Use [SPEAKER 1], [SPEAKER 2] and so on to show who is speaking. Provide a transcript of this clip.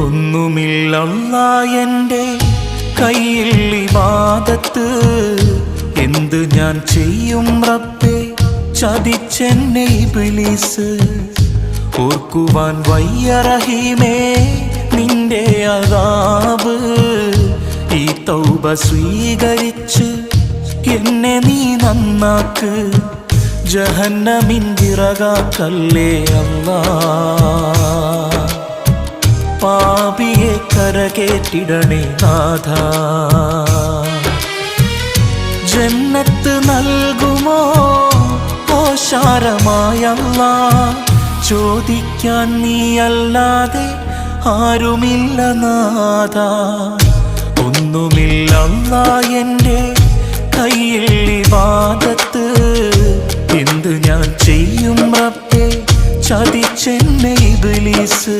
[SPEAKER 1] ഒന്നുമില്ലല്ലാ എൻ്റെ കയ്യിൽ ഇബാദത്ത്, എന്ത് ഞാൻ ചെയ്യും റബ്ബേ ചതിച്ചെന്നെ ഇബ്ലീസ്. ഓർക്കുവാൻ വയ്യ റഹീമേ നിന്റെ അദാബ്, ഈ തൗബ സ്വീകരിച്ച് എന്നെ നീ നന്നാക്ക്, ജഹന്നമിൻ വിറകാക്കല്ലേ അല്ലാ. പാപിയെ കരകേറ്റിടണേ നാഥാ, ജന്നത്ത് നൽകുമോ ഓശാരമായല്ലാ. ചോദിക്കാൻ നീയല്ലാതെ ആരുമില്ല നാഥാ. ഒന്നുമില്ലല്ലാ എൻ്റെ കയ്യിൽ ഇബാദത്ത്, എന്ത് ഞാൻ ചെയ്യും റബ്ബേ ചതിച്ചെന്നെ ഇബ്ലീസ്.